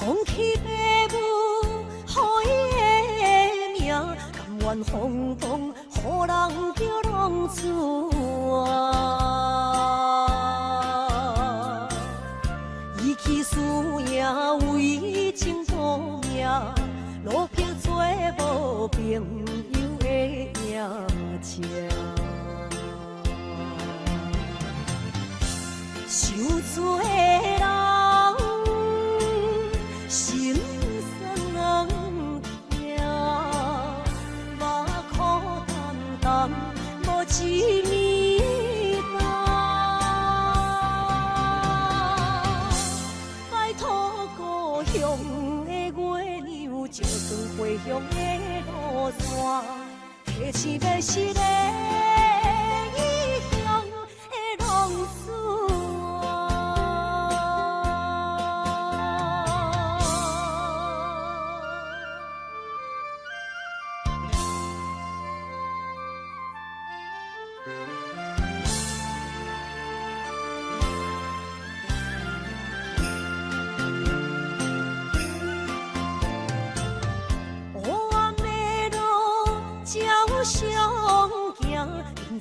放弃父母，予伊的名，甘愿风光，予人叫浪子啊。伊去输赢为情赌命，路标做无朋友的赢家。受罪的人，心酸软痛，目眶澹澹，无一面红。拜托故乡的月亮，照光回乡的路线，提醒要是个异乡的浪子。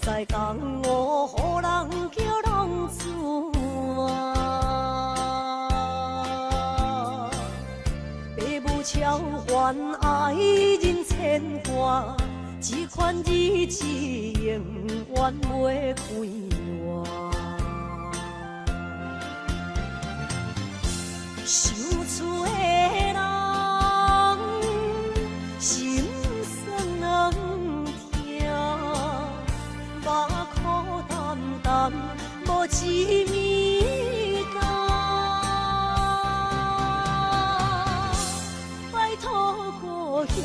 在江湖，予人叫浪子啊！父母超凡，爱人牵挂，这款日子永远袂快活。受罪的人，心酸软目眶澹澹，无一面红。拜托故乡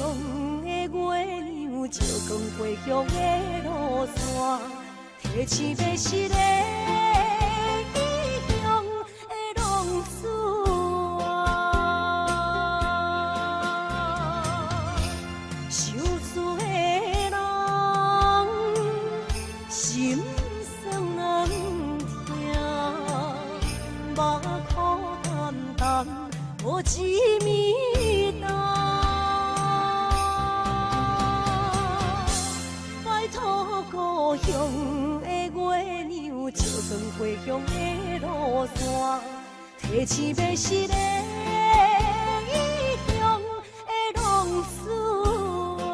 的月亮，照光回乡的路线，提醒要是个异乡的浪子啊！受罪的人，心酸软痛，目眶澹澹，无一面红。拜托故乡的月亮，照光回乡的路线，提醒要是个异乡的浪子啊！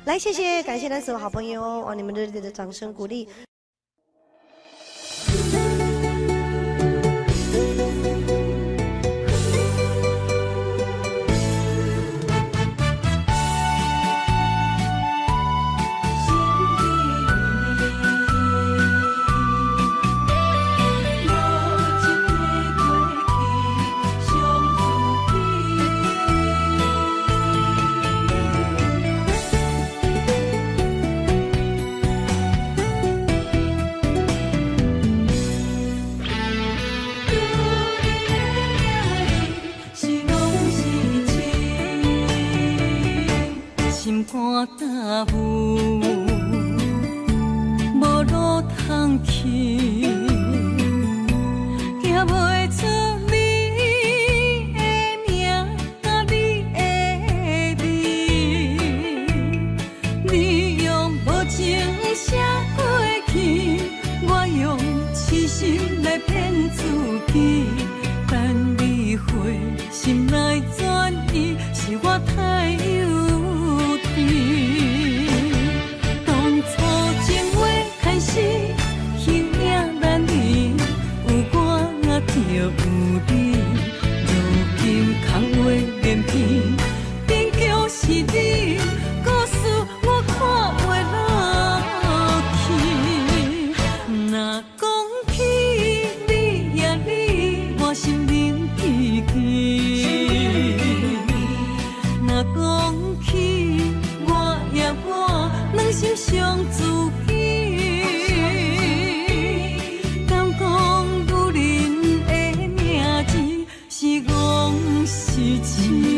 来，谢谢，感谢咱所有好朋友，哇，你们热烈的掌声鼓励。心肝大雾，无路通去，行袂出你的名，你的美。你用无情写过去，我用痴心来骗自己。等你回心来转移，是我太幼。当初情话开始，形影难离，有我就有你。如今空话连篇，终究是你，故事我看袂落去。若讲起你呀你，我心灵记起。若讲起两心相知己，敢讲女人的名字是戆是痴。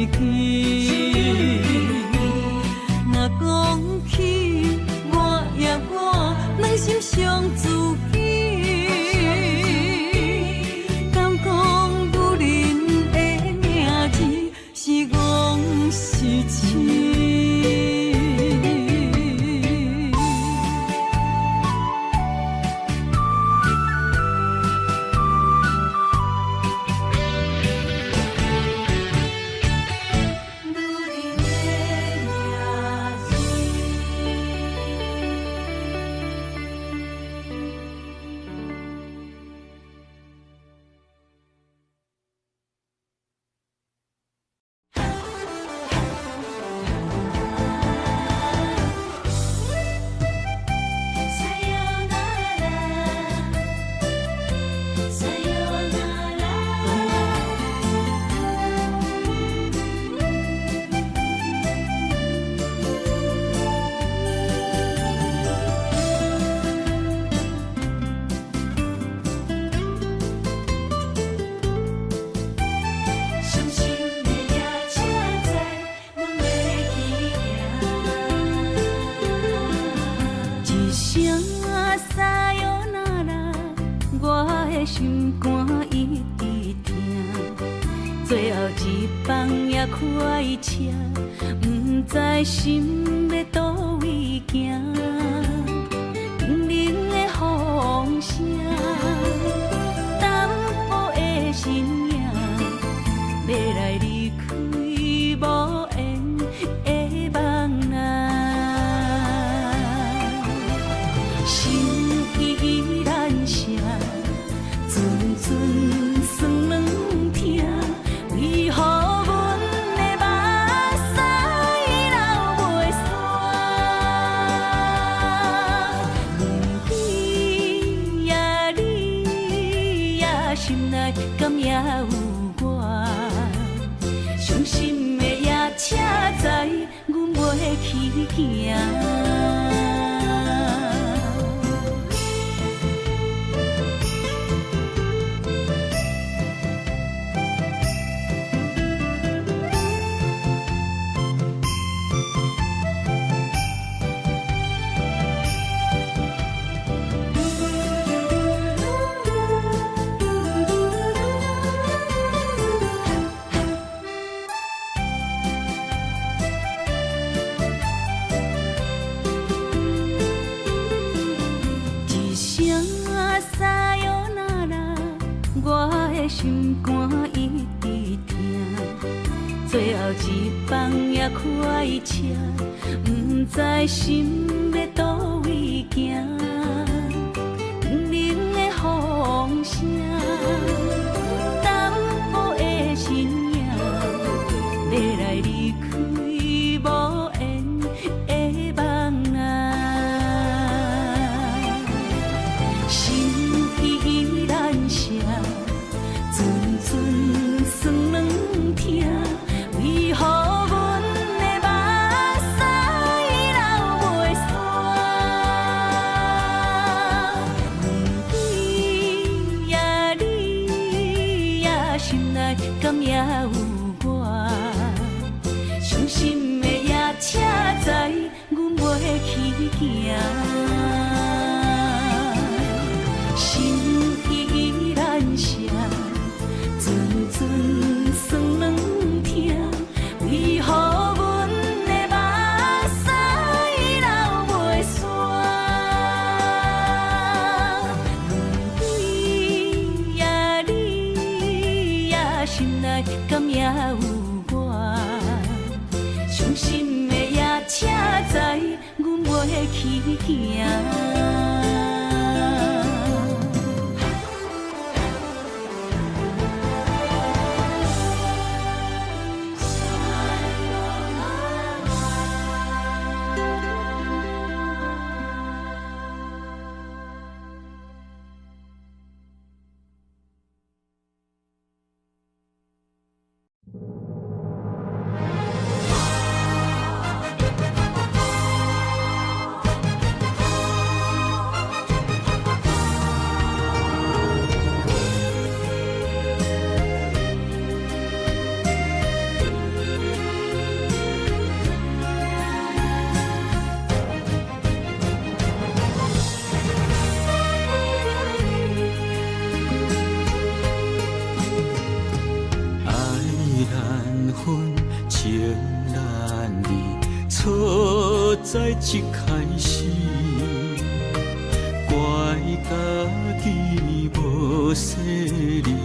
己。若讲起我也我，两心相知己，敢讲女人的名字是戆是痴？心肝一直疼，最后一放也开车，不知心要倒位行。冷冷的风声，淡薄的身影，要来离开无缘的梦啊，心依然舍。阵酸软疼，为何阮的目屎流袂煞？问你呀，你呀，心内敢也有我？伤心的夜车载，阮袂去行。心肝一直疼，最后一放也开车，不知心要倒位行。冷冷的风声，淡薄的身影，要来离开无缘的梦啊，心依然舍。阵酸软疼，为何阮的目屎流袂煞？问你呀，你呀，心内敢也有我？伤心的夜车载，阮袂去行。心依然舍。阵酸软疼，为何阮的目屎流袂煞？问你呀，你呀，心内敢也有我？伤心的夜车载，阮袂去行。情难离，错在一开始，怪家己无细腻，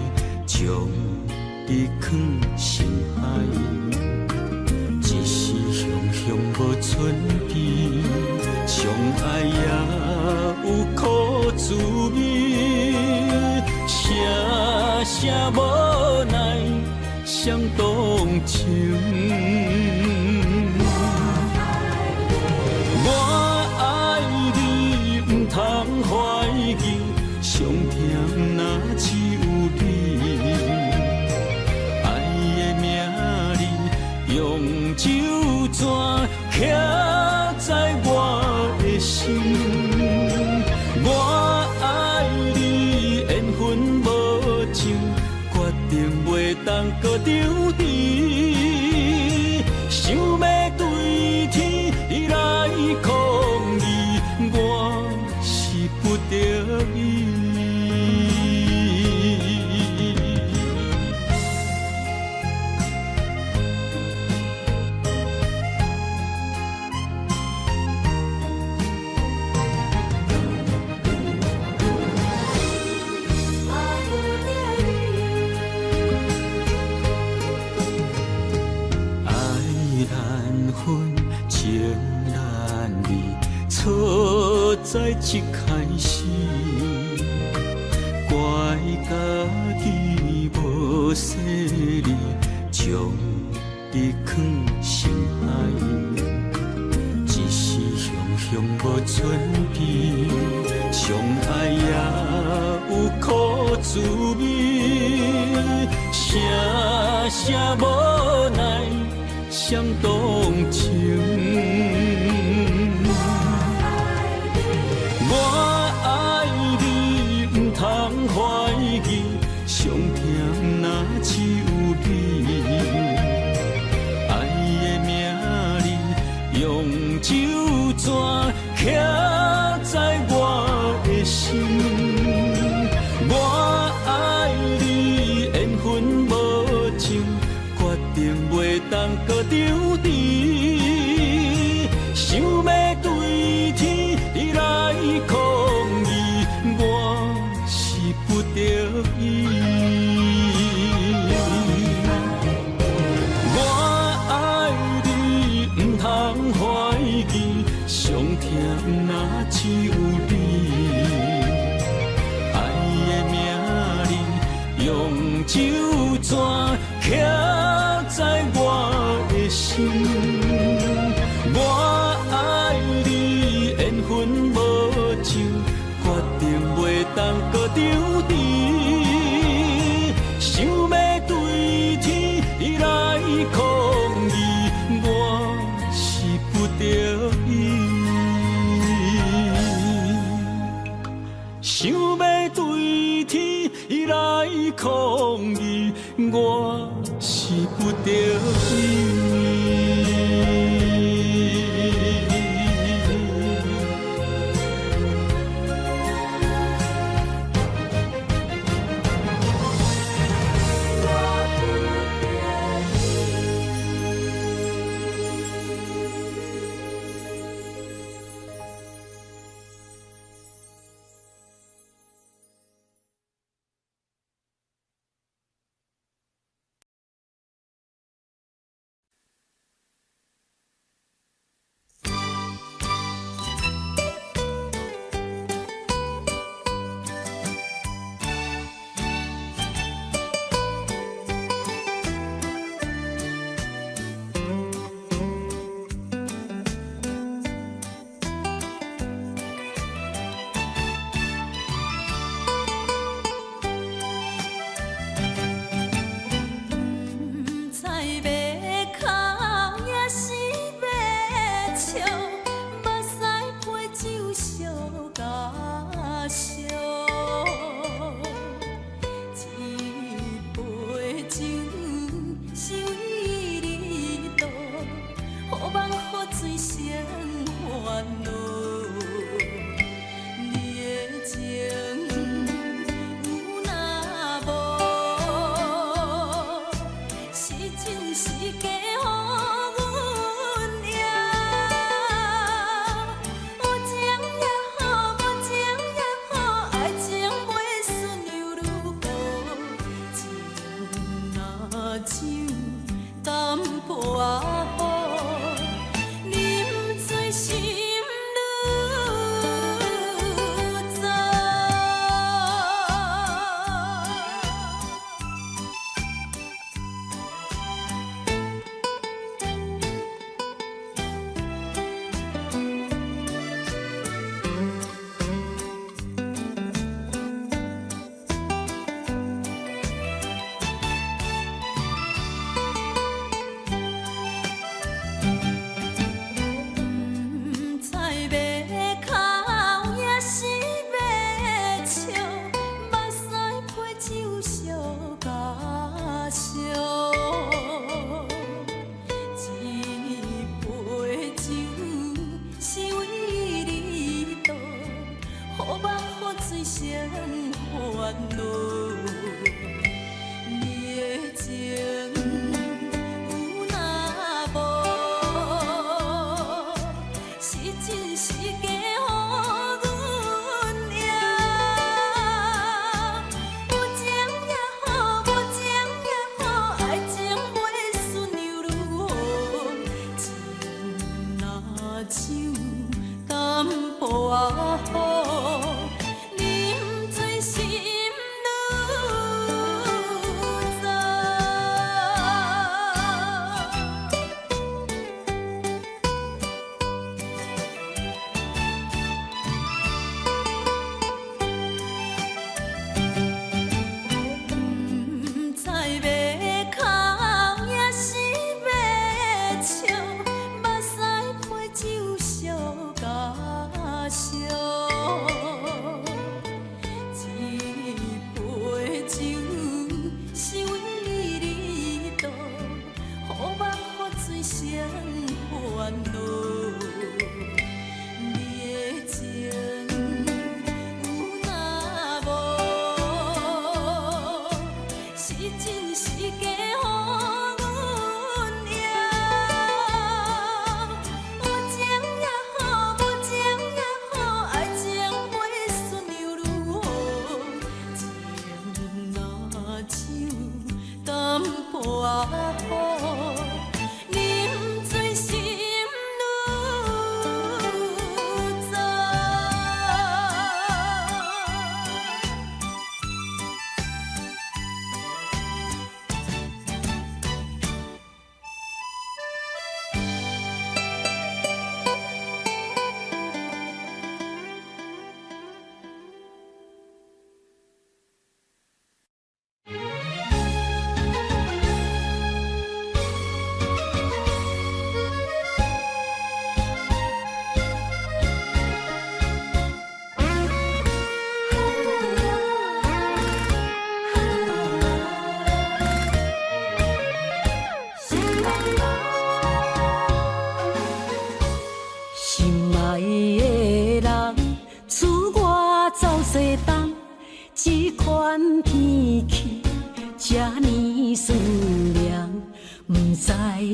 将你放心海，一时雄雄无存边，相爱也有苦滋味，声声无奈伤动情。我爱你，不通怀疑，上甜若只有你。爱的名字用酒泉刻在我的心。我爱你，缘分无情，决定袂当搁丢弃。想要对天来抗议，我是不得已。情难离，错在一开始，怪家己无细腻，将你放心海，一时雄雄无存边，相爱也有苦滋味，声声无奈伤动情。我爱你，不通怀疑，上甜若只有你。爱的名字用酒泉刻在我的心。我爱你，缘分无情，决定袂当搁丢弃。想要对天来抗议，我是不得已。我爱你，不通怀疑，上甜若只有你。爱的名字用酒泉刻在我的心。我爱你，缘分无情，决定袂当搁丢弃。想要对天来抗议，我是不得已。想要对天来抗议，我是不得已。抱啊好，啉醉心愈糟。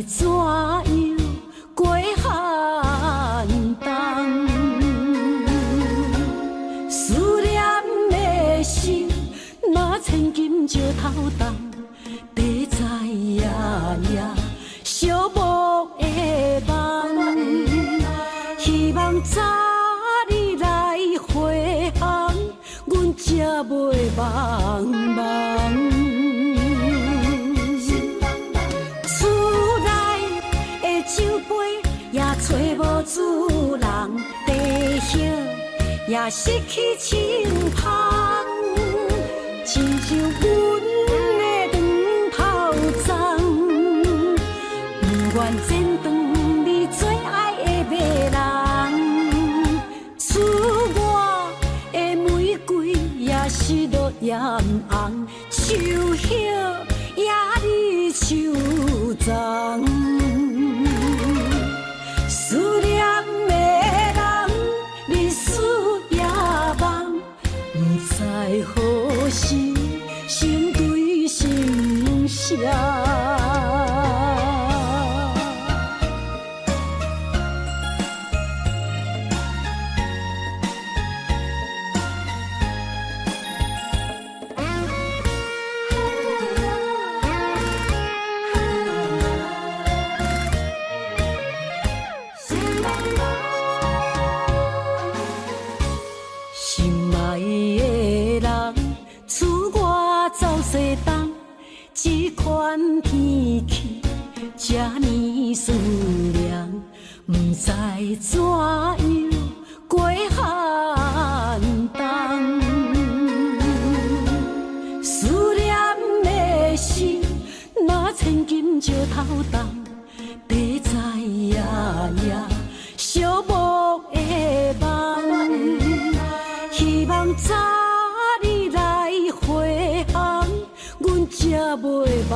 怎样过寒冬？思念的心，若千金石头重，地在夜夜寂寞的梦。希望早日来回航，阮才袂茫茫。 找无主人，地形也失去青芳，亲像阮的长头鬃，不愿剪断你最爱的马人。厝外的玫瑰也是落艳红，树叶也离树丛。 思念的人，日思夜梦，不知何时成对成双。这呢思念，不知怎样过寒冬。思念的心，若千金石头重，地在夜夜烧木的梦。希望早日来回航，阮才袂茫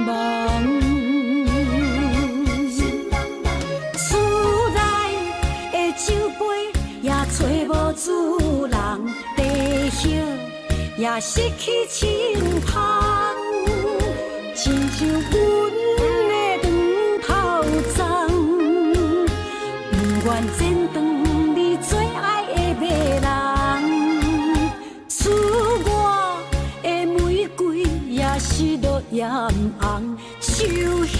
茫。厝内的酒杯也找无主人，地叶也失去清芳，亲像阮的长头鬃，不愿剪断你最爱的迷人。厝外的玫瑰也是落艳红，树叶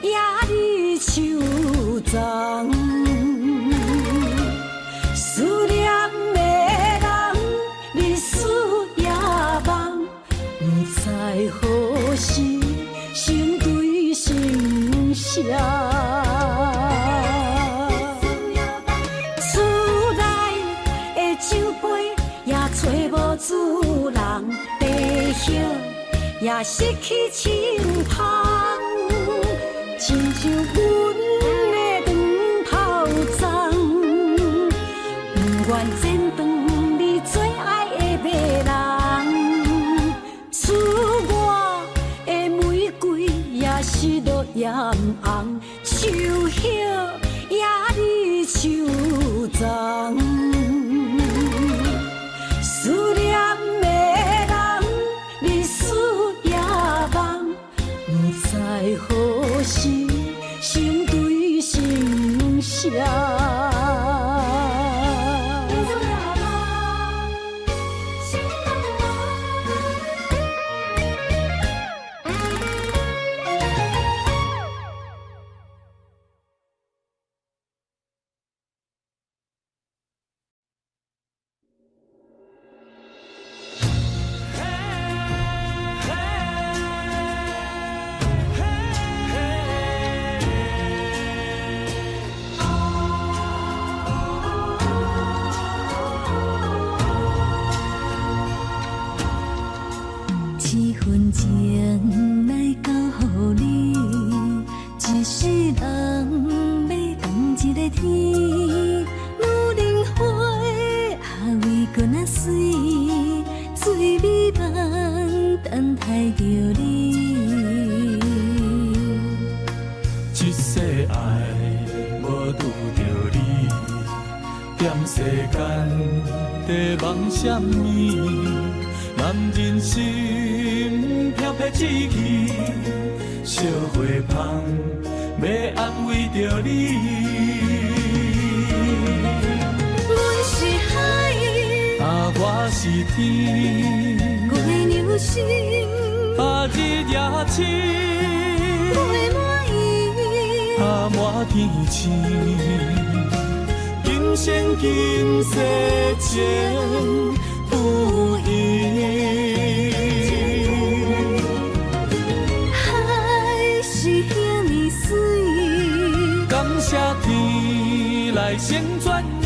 也离树丛。思念的人，日思夜梦，不知何时成对成双。厝内的酒杯也找无主人，地叶也失去清芳，亲像阮的长头鬃，不愿剪断你最爱的迷人。厝外的玫瑰也是落艳红，树叶也离树丛。思念的人，日思夜梦，不知何时成对成双。一分情来交予你，一世人要共一个天。女人花为搁那水，水美梦等待着你。一世爱无拄着你，踮世间在梦什么？男人心飘飘志气，小花香要安慰着你。阮是海，我是天，月流星，日夜深，月满意，满天星。今生今世情不移。海是遐尼水，感谢天来成全伊，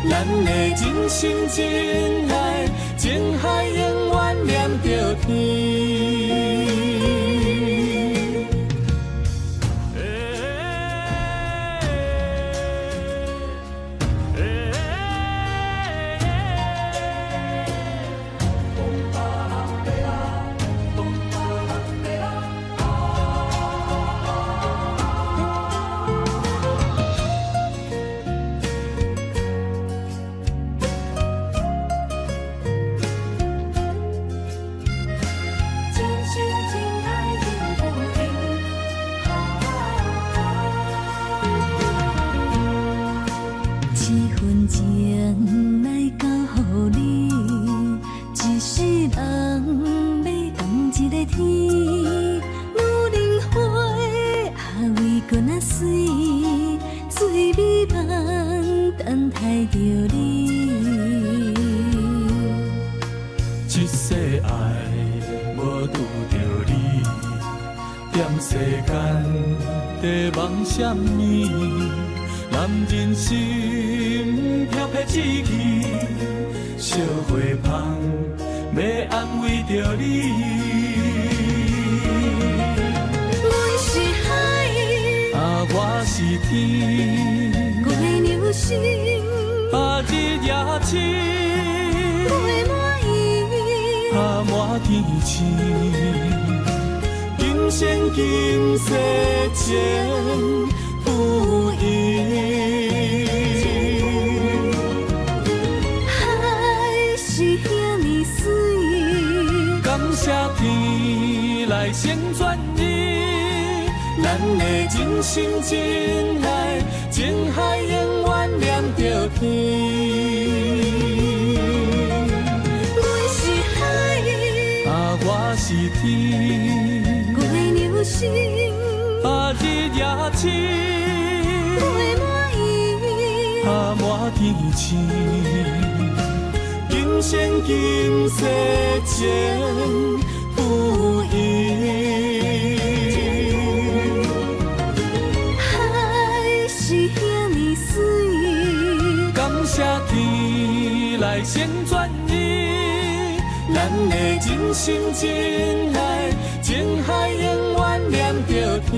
咱的真心真爱，情海永远念着天。世间在梦什么？男人心飘飘志气，小花香要安慰着你。阮是海，我是天，月流星，日夜星，月满意，满天星。今生今世前不移。海是遐尼水，感谢天来成全你，咱的真心真爱，情海永远连着天。阮是海，我是天，月流星，日夜星，月满意，满天星。今生今世前不移。海是遐尼水，感谢天来成全你，咱的真心真爱，情海永远连着天。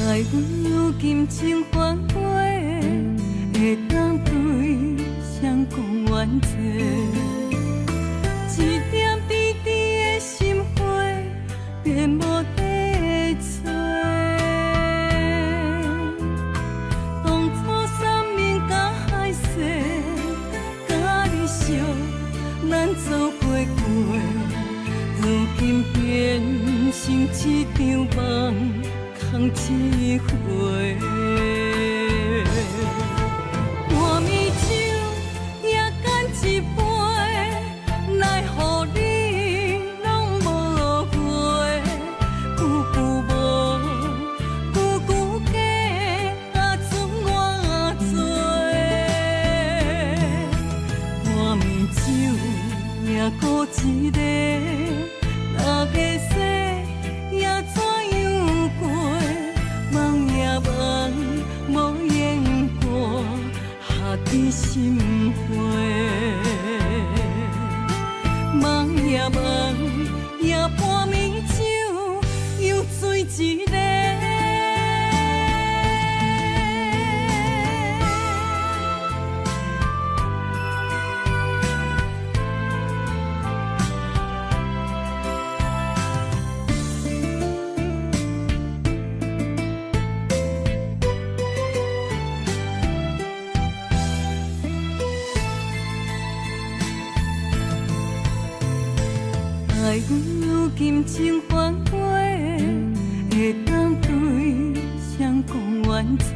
爱阮有金情繁花，会当对谁讲冤错？一点滴滴的心花，变无地找。当初三面甲海誓，甲你惜，咱做伙过，如今变成一场梦。空一回，半暝酒也干一杯，奈何你拢无回？久久无，久久假，剩我做。半暝酒也孤一个，六个世也怎样过？梦也梦，无言过，下伫心花。梦也梦，也半暝酒又醉一个。爱阮有金情繁花，会当对谁讲冤错？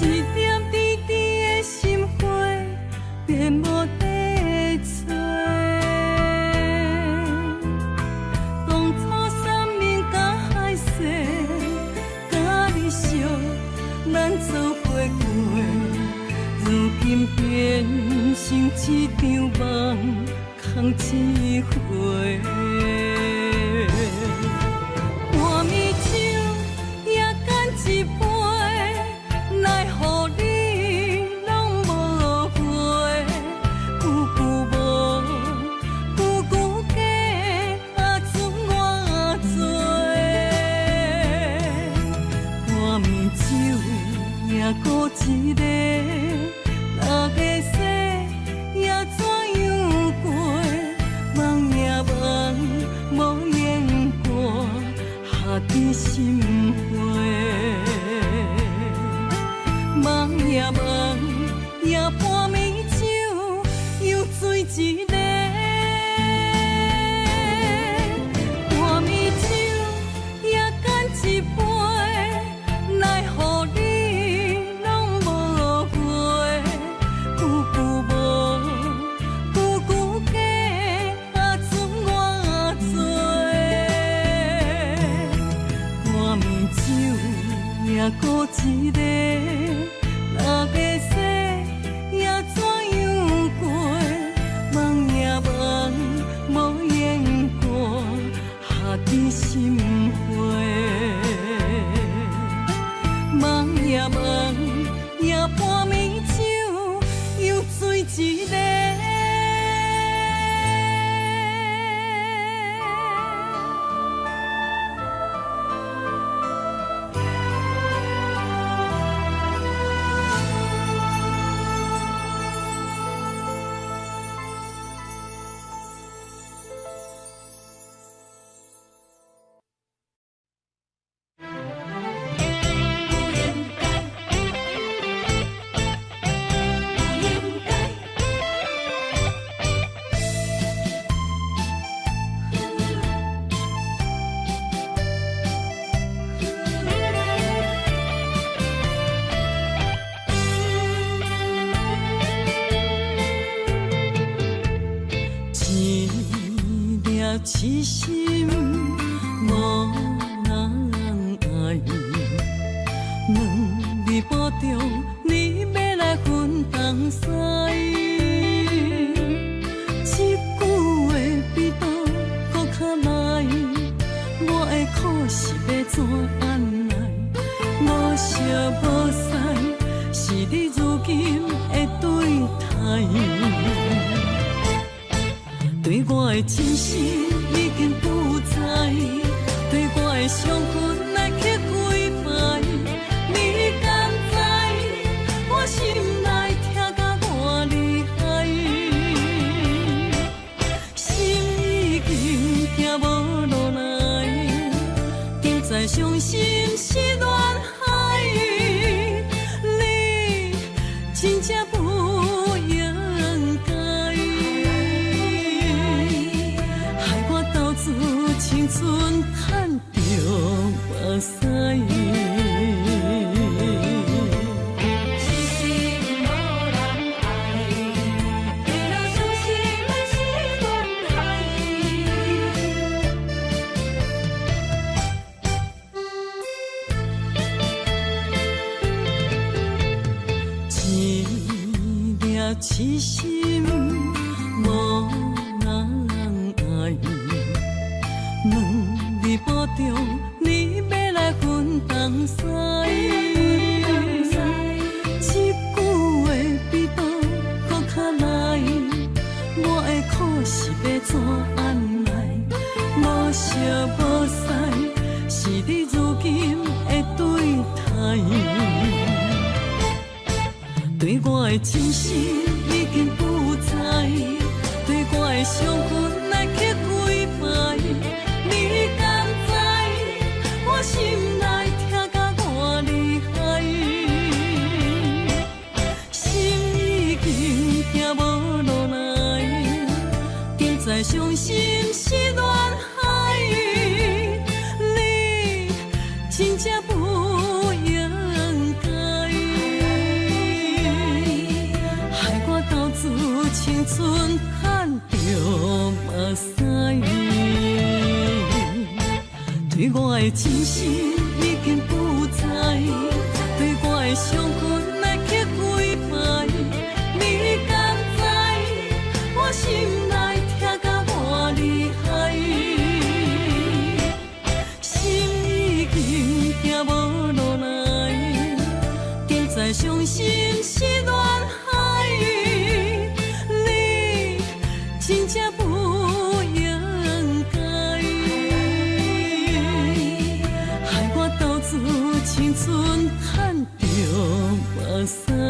一点滴滴的心花，变无地找。当初三面甲海誓，甲你惜，咱做伙过，如今变成一场梦。空一回，半暝酒也干一杯，奈何一个，哪个世也怎样过？梦也梦，无言歌，下伫心花。梦也梦，也半暝酒，又醉一个。半暝酒也干一杯，奈何你拢无回？久久无，久久假，剩我做。半暝酒也孤一个。哪个世也怎样过？梦也梦，无言歌，下伫心花。梦也梦，也半暝酒，又醉一个。痴心无人爱，两日保重，你要来分东西。一句话比倒搁较来，我的苦是要怎安来？无惜无使，是你如今的对待。对我的真心已经不知，对我的伤痕来去几摆，你敢知我心内痛甲偌厉害？心已经行无落来，定在伤心是恋海，你真正不应该。青春赚着目屎，是心无人爱，为了伤心来是恋海。一粒痴心无人爱。两日保重，你要来分东西。一句话比倒搁较来，我的苦是要怎安来？无惜无使，是你如今的对待。对我的真心已经不知，对我的伤痕来去几摆。你敢知我心内痛甲偌厉害？心已经行无落来，定在伤心是恋海，你真正不应该，害我斗自青春赚着目屎。对我的真心已经不知，对我的伤痕来去几摆，你敢知我心内痛甲偌厉害？心已经行无落来，定在伤心是恋海，你真正不应该。青春赚着目屎。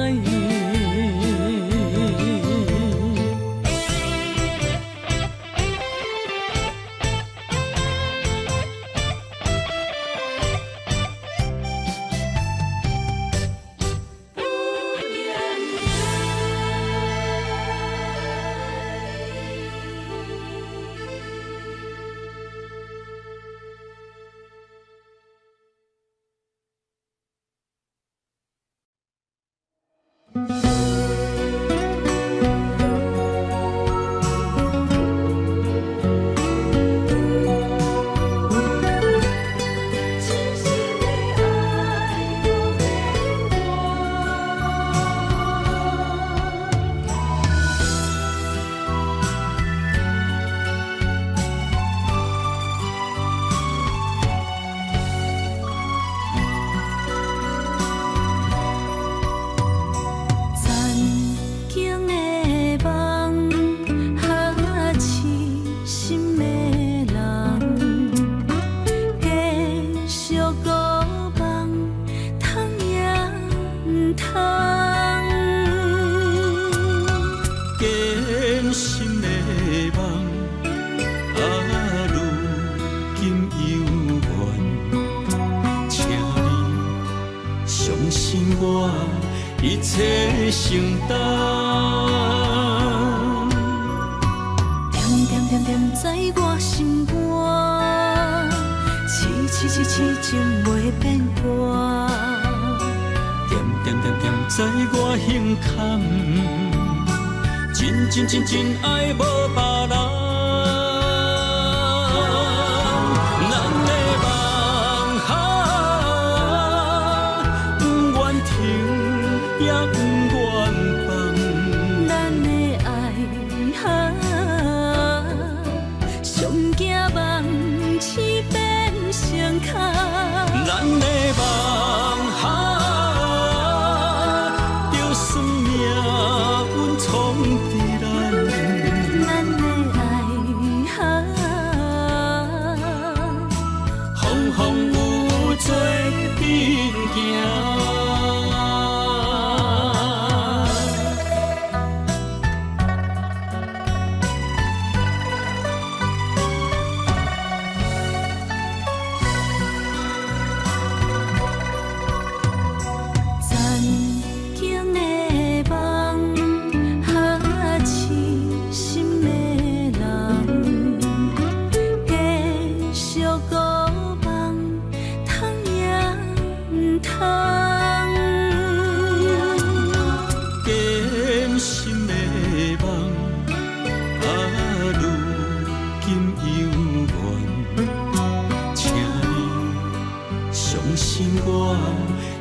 一切承担。点点点点在我心肝，痴痴痴痴情袂变卦。点点点点在我胸坎，真真真真爱无别人。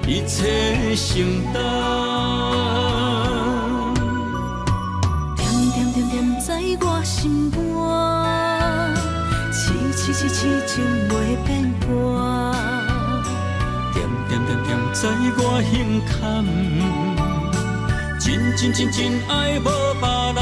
一切承担，点点点点在我心肝，痴痴痴痴情袂变卦。点点点点在我胸坎，真真真真爱无别人。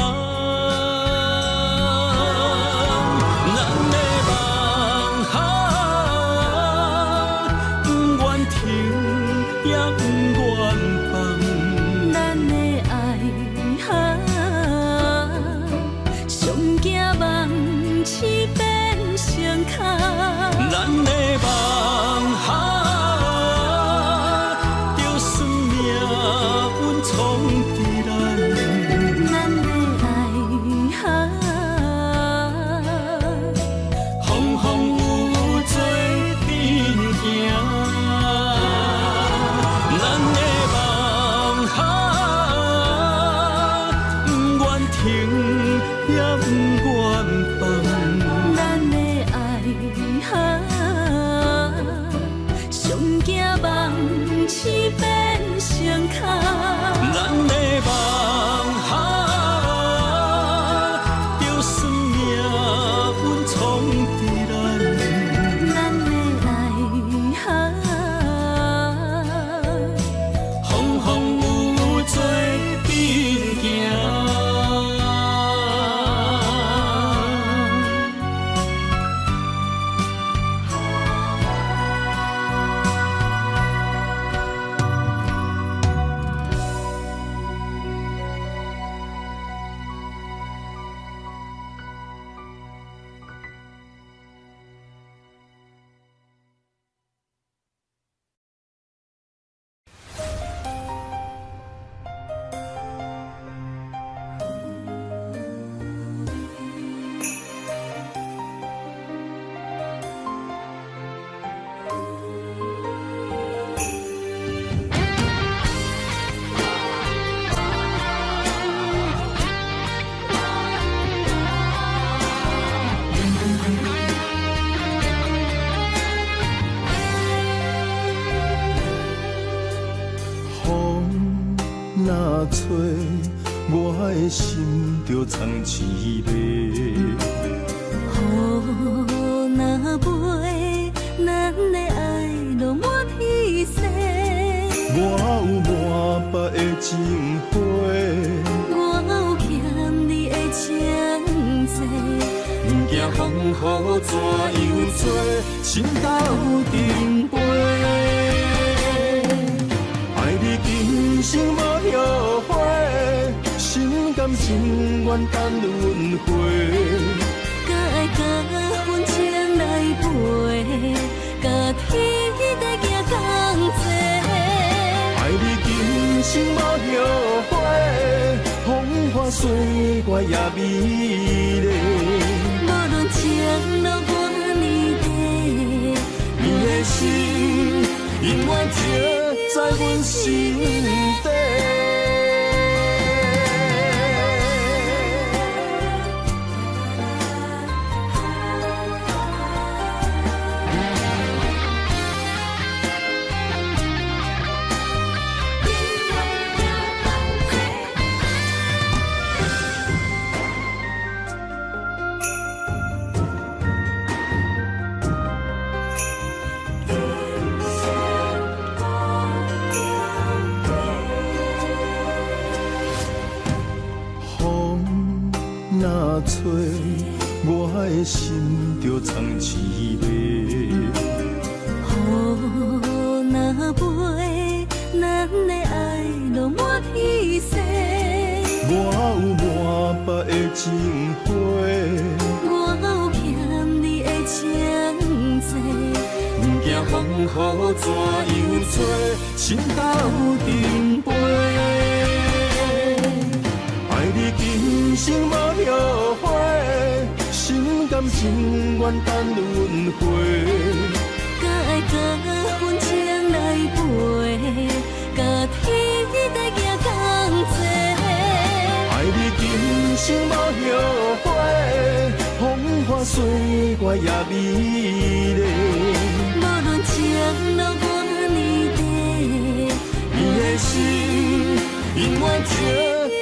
若找，我的心就藏一个。雨若飞，咱的爱就满天星。我有满腹的情花，我有欠你的情债。不惊风雨怎样做，心斗阵飞。爱你今生无后悔，心甘情愿等轮回。甲爱甲阮情来陪，甲天地行同齐。爱你今生无后悔，风花雪月也美丽。无论情路多年短，你的心永远刻在阮心底。若吹，我的心就藏一个。雨若飞，咱的爱就满天星。我有满腹的情花，我有欠你的情债。不惊风雨怎样做，心斗阵飞。爱你今生无后悔，心甘情愿等轮回。甲爱甲阮情来陪，甲天地行同齐。爱你今生无后悔，风花雪月也美丽。无论情路多年短，你的心永远刻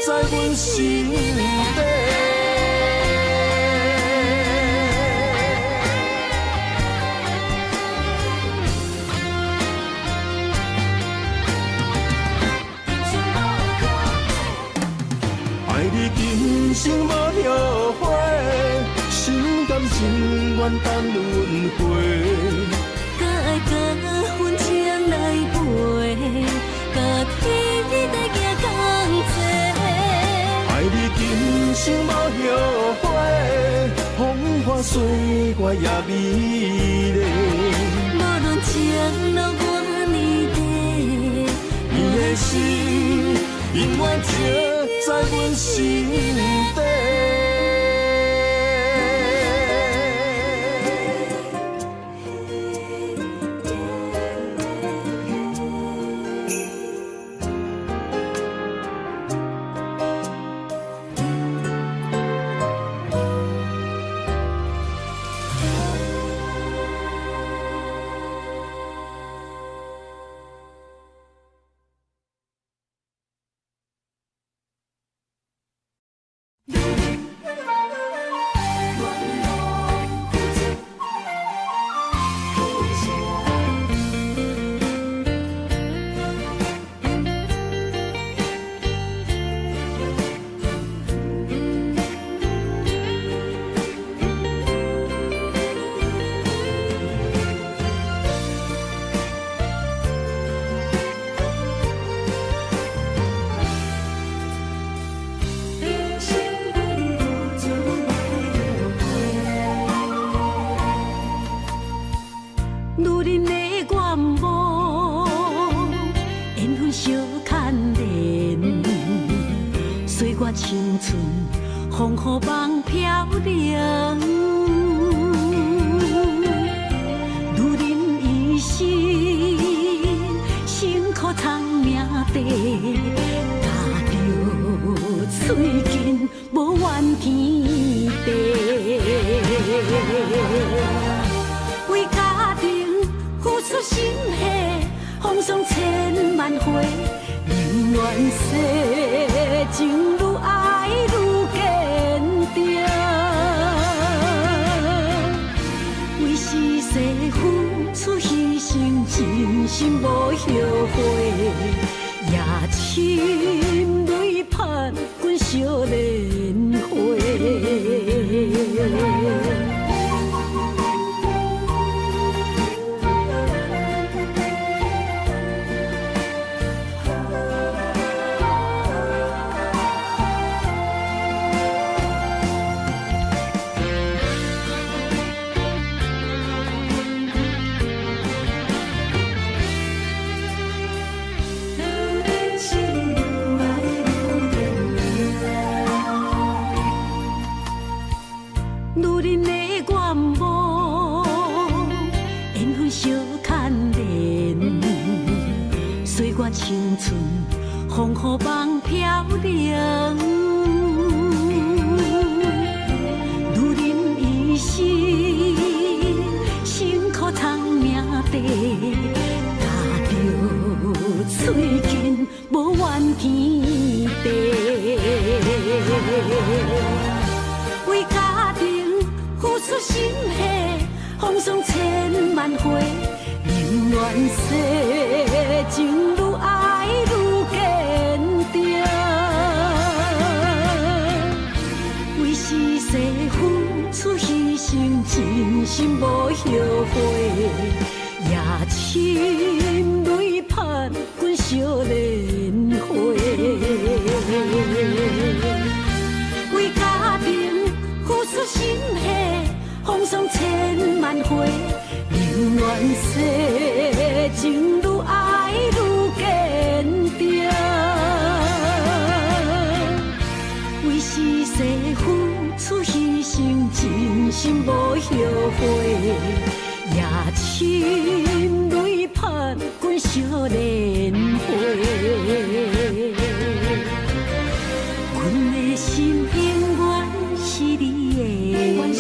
在阮心底。爱你今生无后悔，心甘情愿等轮回。甲爱甲阮情来陪，甲天地行同齐。爱你今生无后悔，风花雪月也美丽。无论情路多年短，你的心永远刻在阮心底。青春风雨梦飘零，女人一生辛苦藏命地，踏着嘴筋无怨天地，为家庭付出心血，风霜千万回。宁愿世情愈爱愈坚定，为是世付出牺牲，真心无后悔，也深泪盼阮少年花。女人的愿望，缘分小牵连，岁月青春，风雨梦飘零。女人一生辛苦赚命地，踏着嘴筋无怨天地。为家庭付出心血，风霜千万回，宁愿世情愈爱愈坚定。为是世付出牺牲，真心无后悔，也深泪盼阮少年花。为家庭付出心血，风霜千万回，宁愿世情愈爱愈坚定。为是世付出牺牲，真心无后悔，也深泪盼阮少年花。阮的心永远是你的。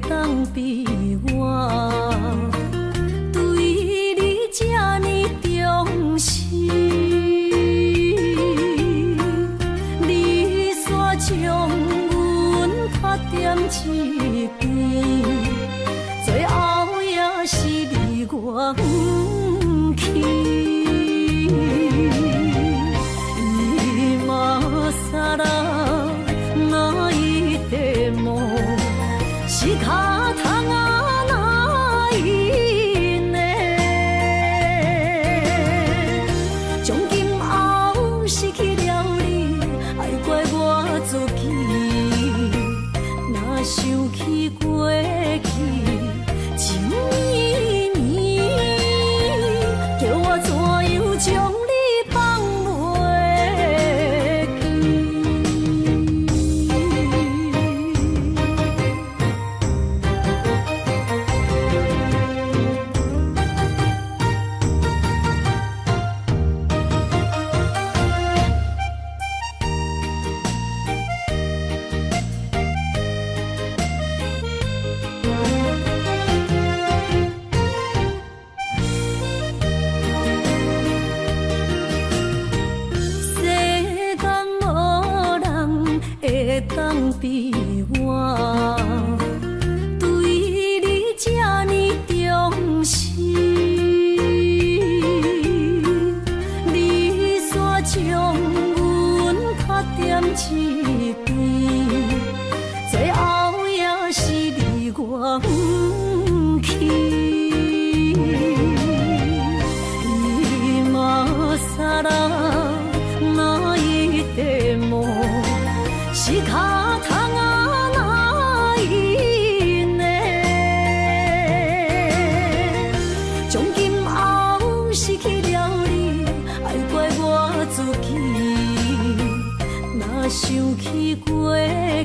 当比我对你这呢重视，你煞将阮拍点一边，最后也是你我不去。今さら泣いても仕方がない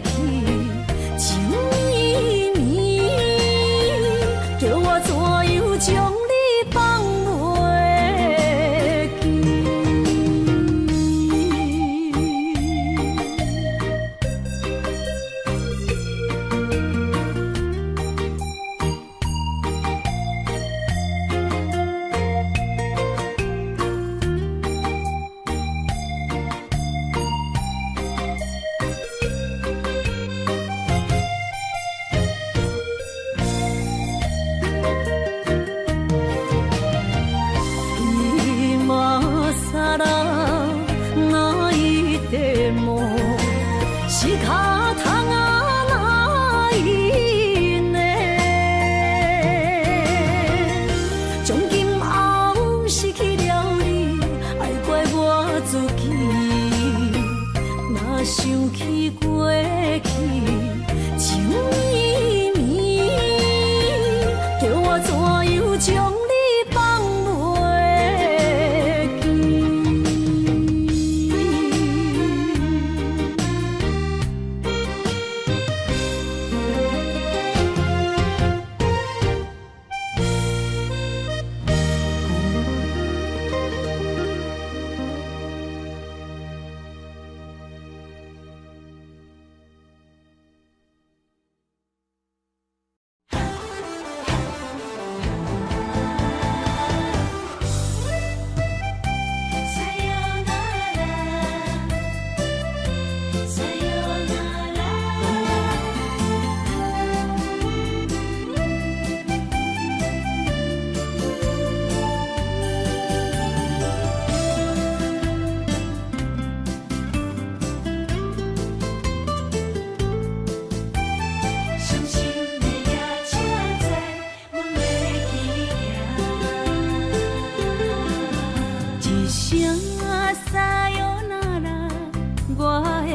去，情绵绵，叫我怎样将你放袂记？想起过去，情绵绵，叫我怎样将你放袂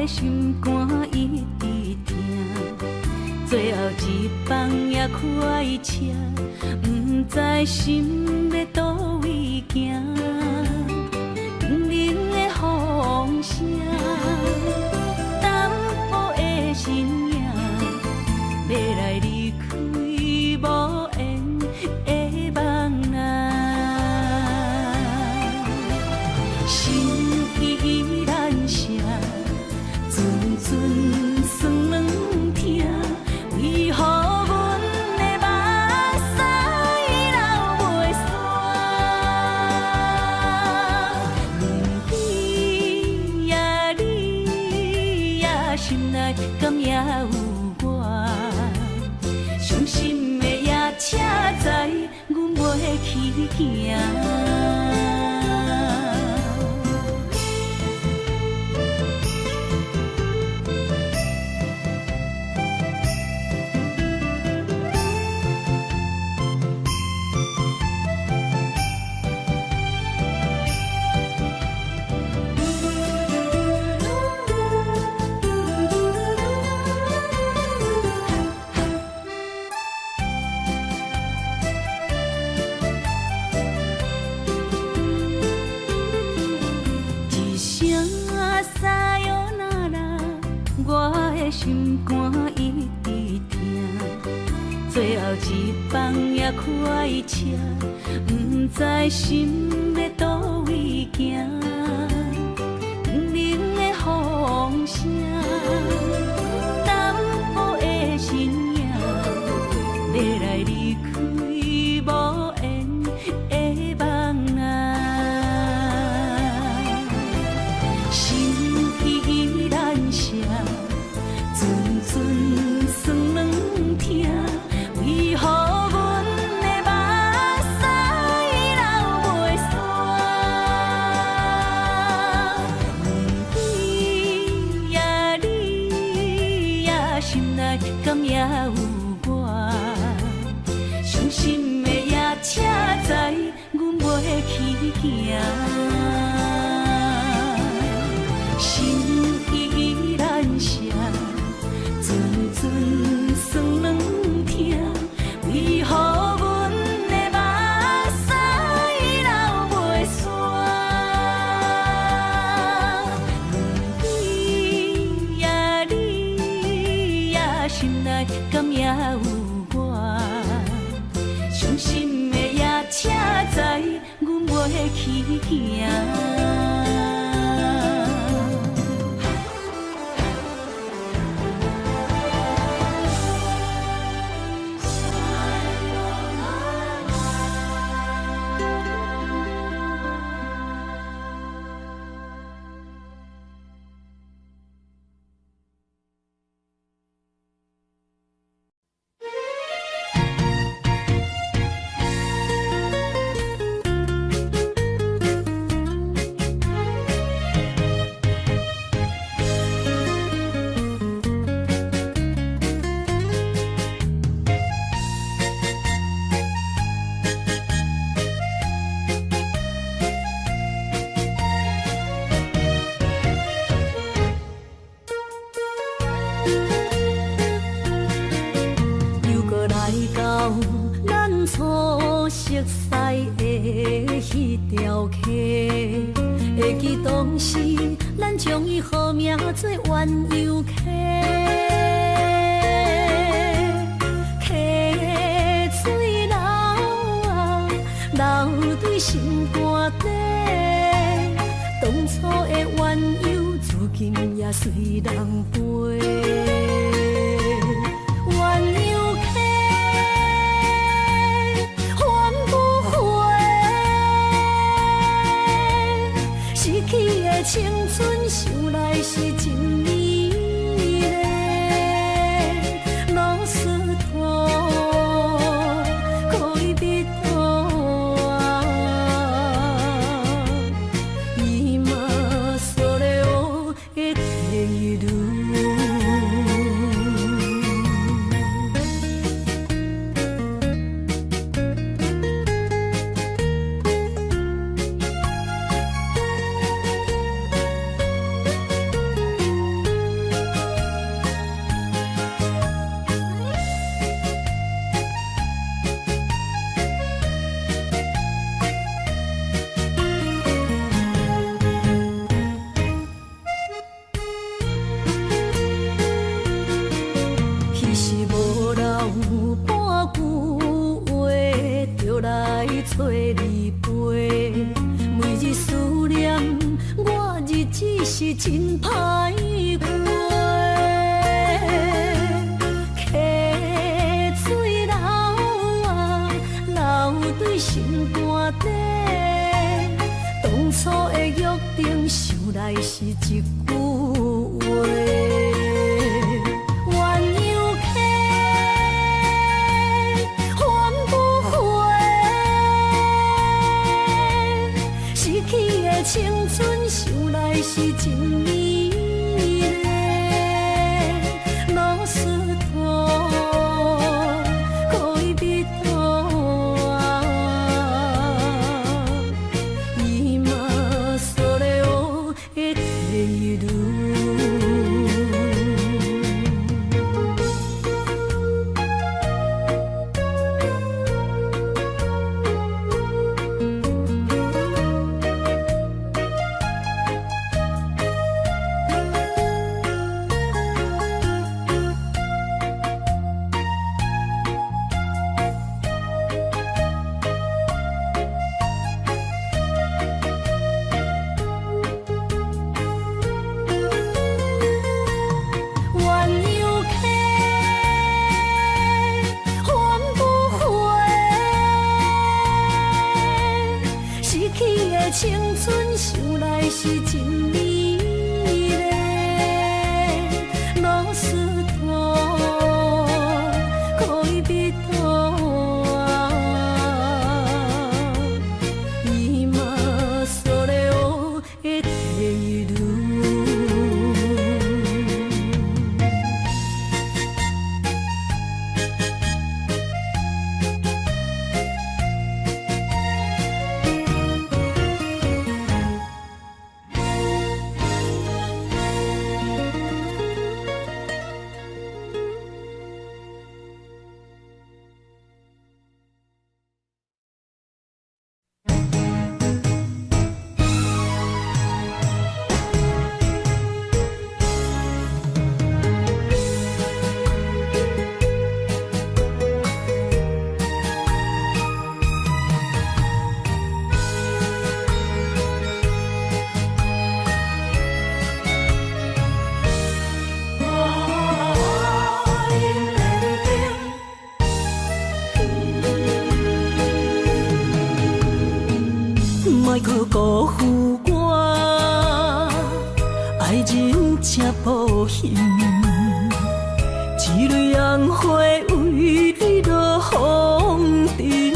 心肝一直疼，最后一放也快车，不知心要倒位行。冷冷的风声，淡薄的身影，要来离开无缘的梦啊，心依然舍。阵酸软疼，为何阮的目屎流袂煞？你呀你呀，心内敢也有我？伤心的夜车载，阮袂去行。心肝一直疼，最后一放也快车，不知心要倒位行。冷冷的风声，淡薄的身影，要来离开无缘的梦啊，心依然舍。阵酸软疼，为何阮的目屎流袂煞？你呀你呀，心内敢也有我？伤心的夜车载，阮袂去行。心依然舍。阵阵酸软疼，为何阮的目屎流袂煞？你呀你行。又搁来到咱初熟悉的迄条溪，会记当时咱将伊号名做鸳鸯溪。溪水流啊，流对心肝底。当初的鸳鸯，如今也随人飞。鸳鸯溪，还不回。逝去的青春，想来是真美丽。老师徒，可以别途啊，伊嘛所了的地路。彼时无留半句话，就来找你陪。每日思念，我日子是真歹过。溪水流啊，流对心肝底。当初的约定，想来是一句话。鸳鸯溪，还不回。逝去的青春，想来是真美丽。老师徒，可以别途啊，伊嘛所了的地路。鸳鸯溪，还不回。逝去的青春，想来是真美丽。老师徒，可以别途啊，伊嘛所了的地路。莫搁辜负我，爱人正保险，一蕊红花为你落风尘，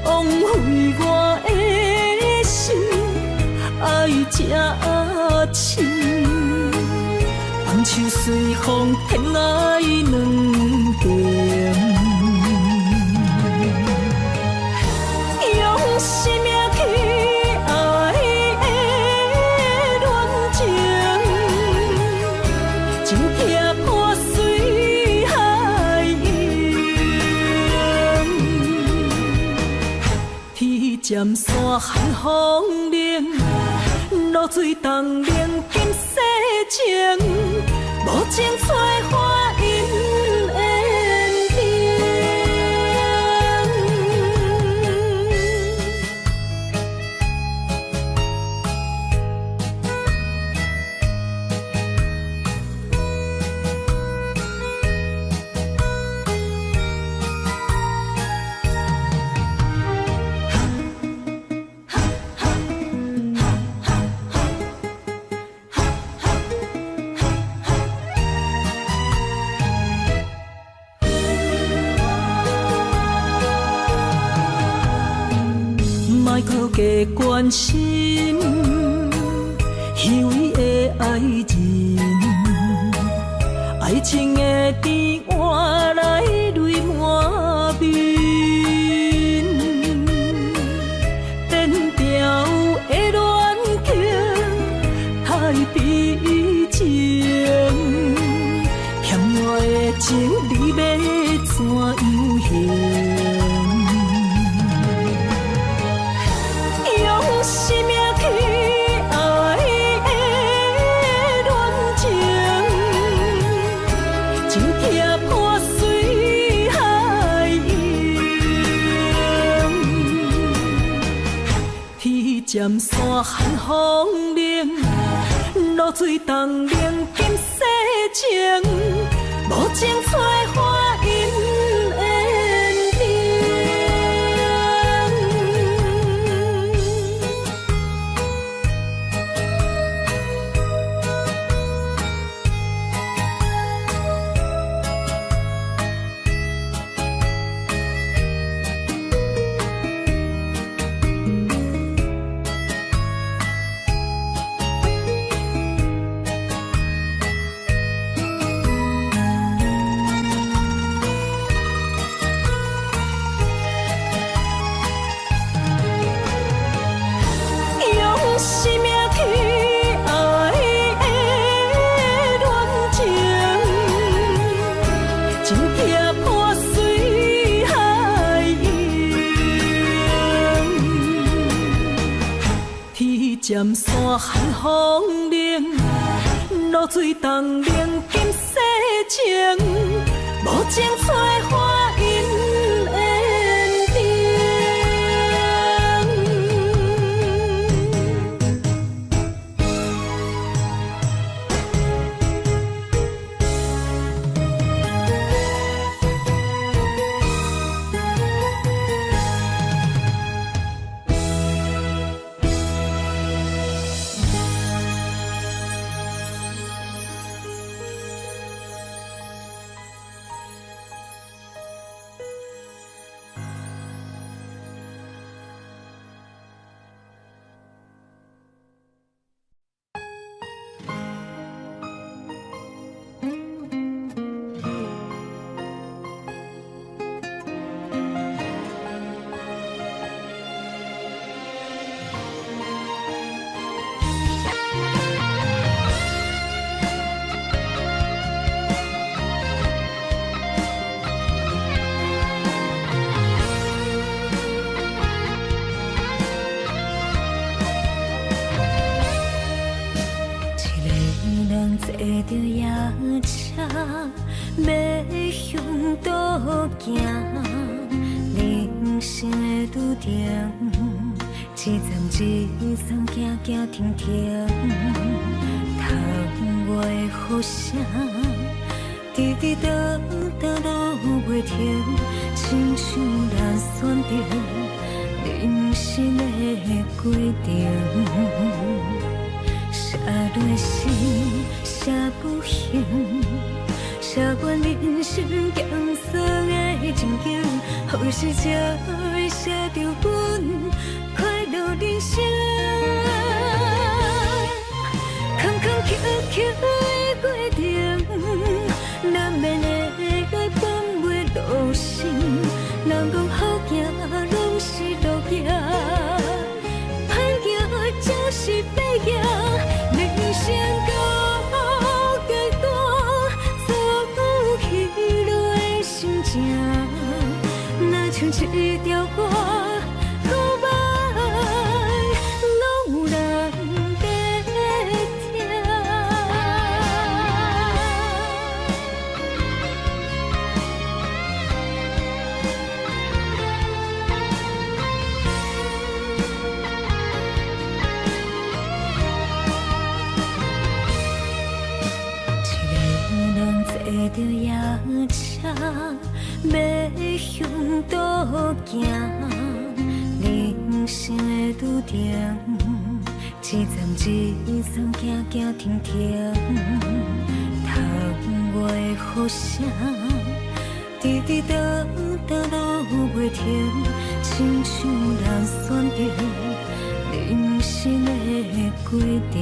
枉费我的心爱这深，放手随风偏爱两边。生命去爱的恋情，真痛破碎海洋。天渐山寒风冷，露水冻冷金世情，无情催花因缘定。莫搁加关心，虚伪的爱人，爱情的甜换来泪满面，颠调的恋情太悲情，欠我的情你要怎样还？生命去爱的恋情，真痛破碎海洋。天渐山寒风冷，露水冻冷金世情，无情催花因缘定。生命去爱的恋情，真痛破碎海洋。天渐山寒风冷，露水冻冷金世情，无情催花因缘定。坐着夜车，要向倒行，人生的拄定，一站一站行行停停，窗外雨声，滴滴答答落袂停，亲像咱选择。人生的过程，写落诗，写不行，写阮人生艰涩的情景，好事才会写着阮快乐人生。坎坎坷坷的过程，难免会来放袂落心。人讲好行拢是路行，歹行就是白行。人生到阶段，走起落的心情，若像一条歌。坐着夜车，要向倒行。人生的路程，一站一站，行行停停。窗外雨声，滴滴答答落袂停，亲像人选择人生的过程。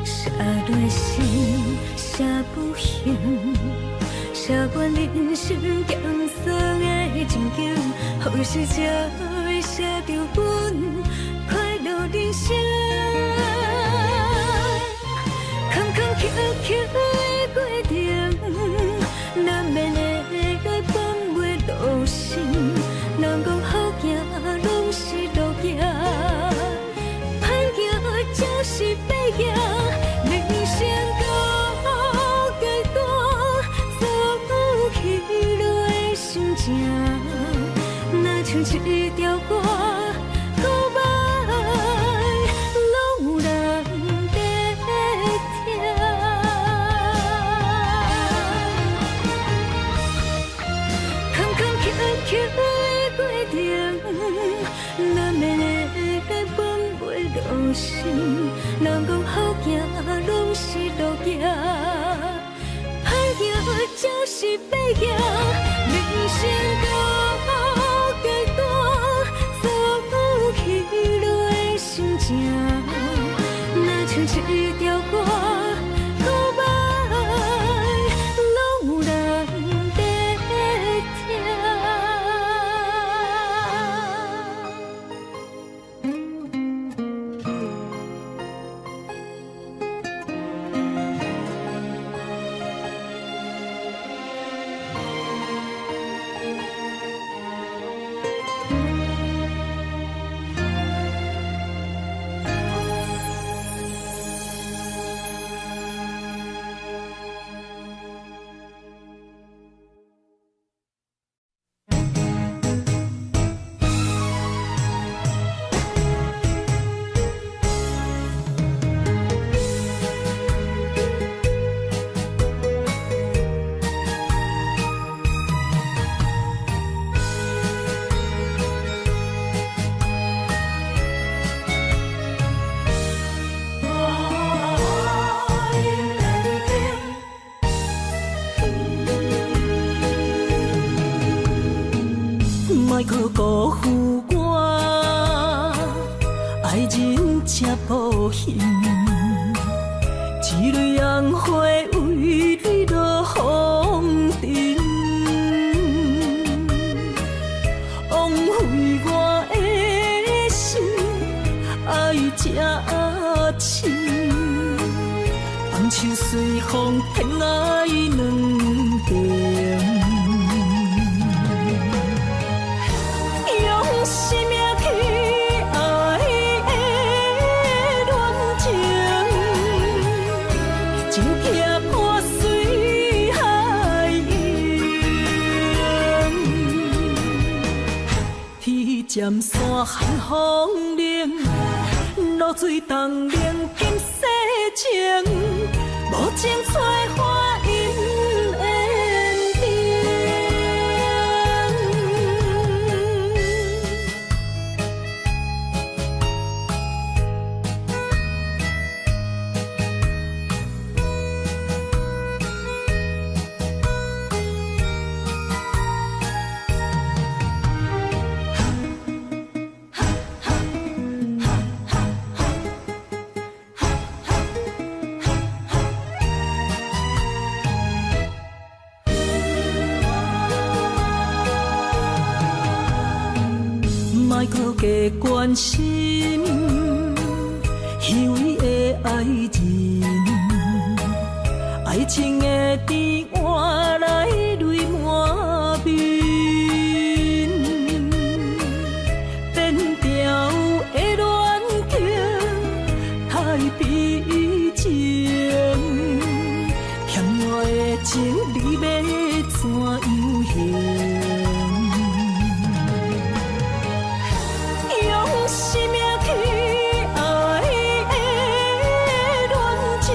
写落诗，写不行，写阮人生艰涩的情景，好事才会写着阮快乐人生。坎坎坷坷的过程，难免会来放袂落心。人讲好行拢是路行，歹行就是白行。人生到阶段，走起落的心情，若像一条歌，搁摆拢有人在听。坎坎坷坷的过程，难免会来放袂落心。人讲好行拢是路行，歹行就是白行。人生到阶段，走起落的心情，若像一条歌，搁摆拢有人在听。莫去辜负我，爱人才保险。一蕊红花为你落风尘，枉费我的心，爱这深。放手随风，偏爱两边。生命去爱的恋情，情劈破水海洋。天渐山寒风冷，露水冻冷金世情，无情采花因缘定。加关心，虚伪的爱人，爱情的甜换来泪满面，变调的恋情太悲情，欠我的情你要怎样还？用生命去爱的恋情，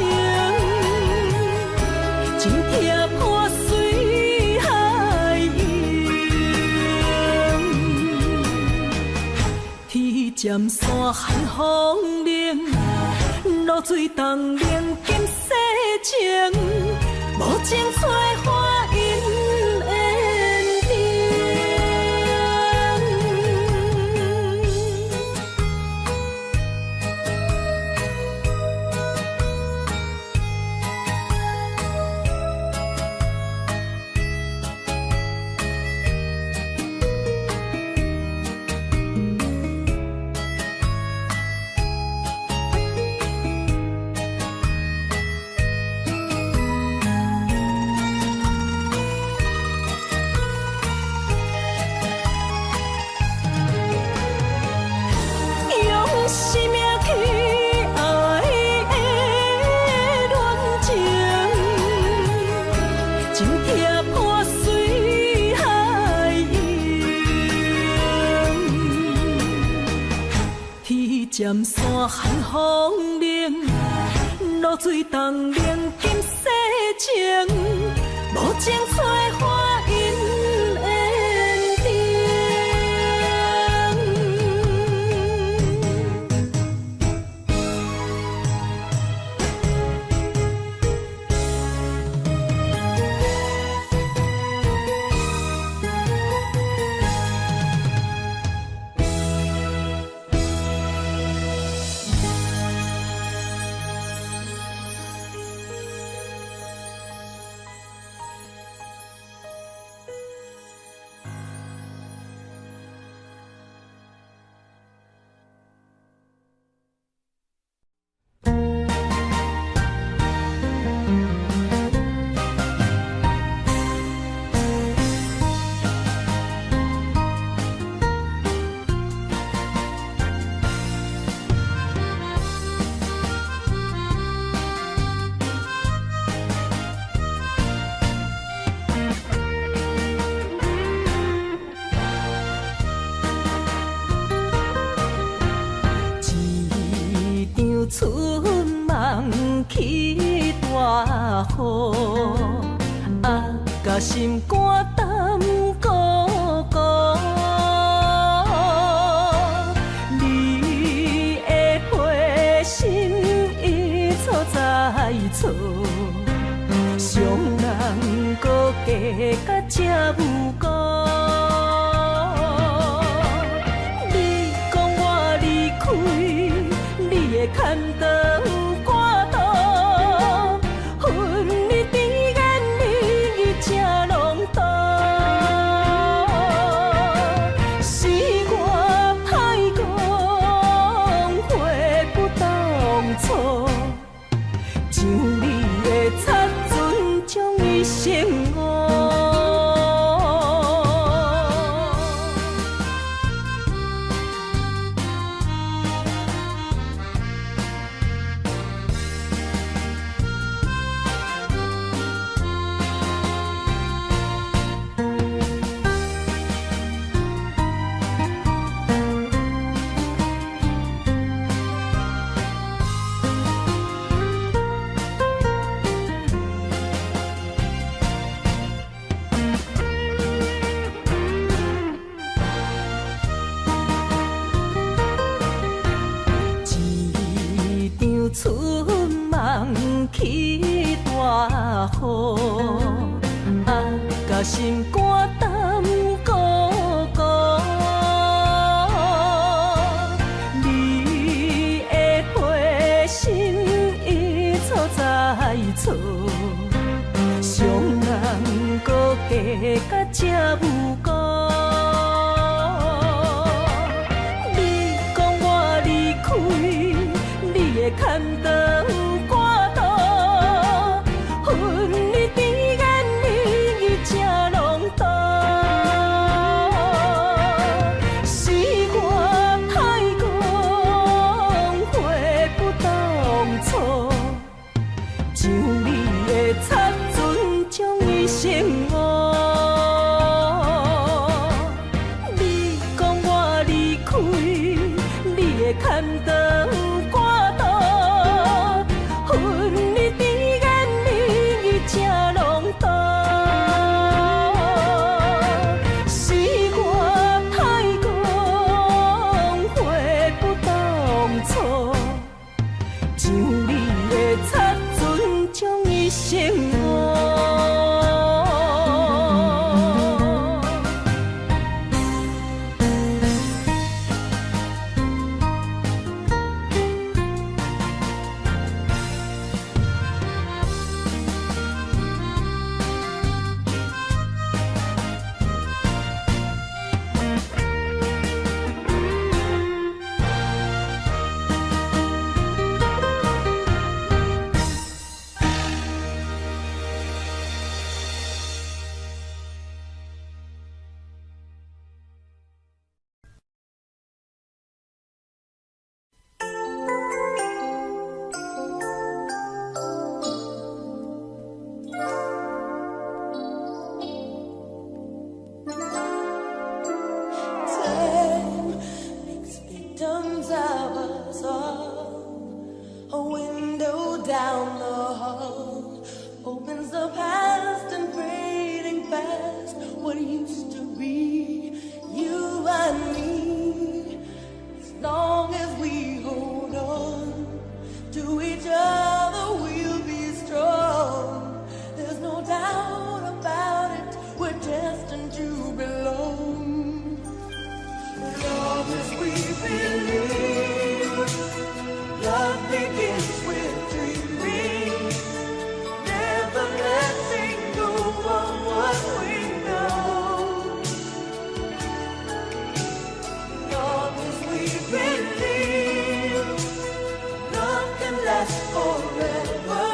真痛破碎海洋。天渐山寒风冷，露水冻冷金世情，无情催花因缘定。用生命去爱的恋情，真痛破碎海洋。天渐山寒风冷，露水冻冷金世情，无情催花因缘定。春梦起大雨，甲心肝胆孤孤。你的花心已错在错，伤人搁加甲这有辜。你讲我离开，你的牵肠挂肚，恨你甜言蜜语这浓度，是我歹讲话不当初，像你的擦船将伊生误。春梦起大雨，甲心肝胆孤孤。你的花心已错在错，伤人搁加甲这有辜。你活。你讲我离开，你的牵肠挂肚，恨你甜言蜜语正浓度。是我太讲话不当初，像你的擦唇将伊生活。Down the hall opens the past and fading fast. What used to be you and me, as long as we hold on to each other, we'll be strong. There's no doubt about it, we're destined to belong. As long as we believe, love begins with dreaming, never letting go of what we know. Long as we believe, love can last forever,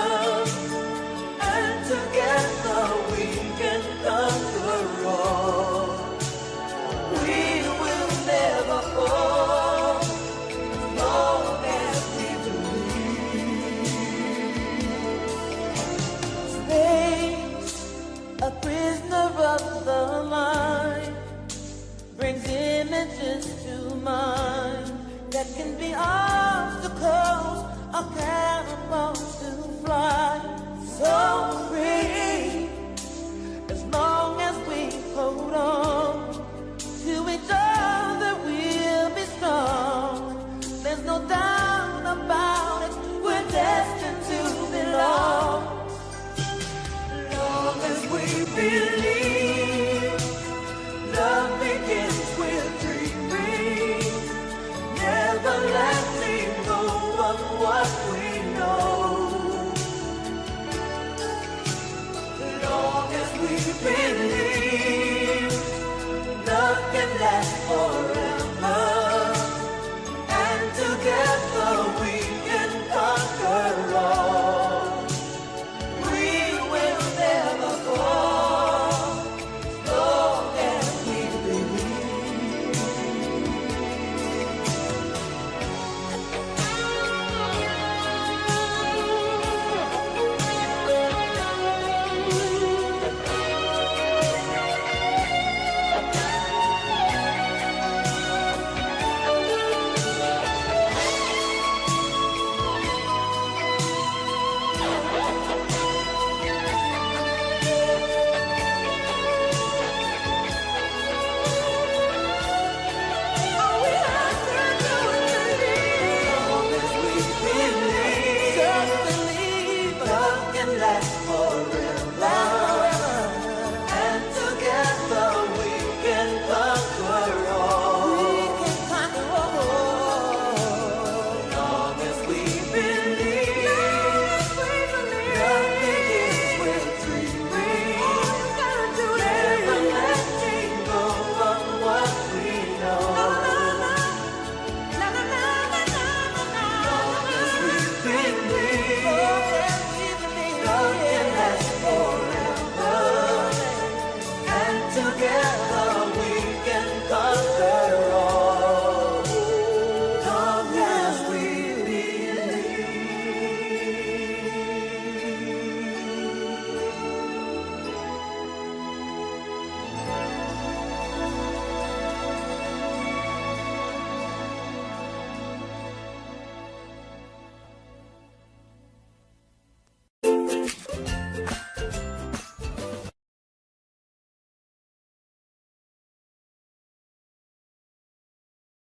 and together we can conquer all. We will never fall, as long as we believe. Space, a prisoner of the mind, brings images to mind that can be obstacles or catapults to fly. So free, as long as we hold on to each other, we'll be strong. There's no doubt about it, we're destined to belong. Long as we believe, love begins with dreaming, never letting go of what we know. Long as we believe,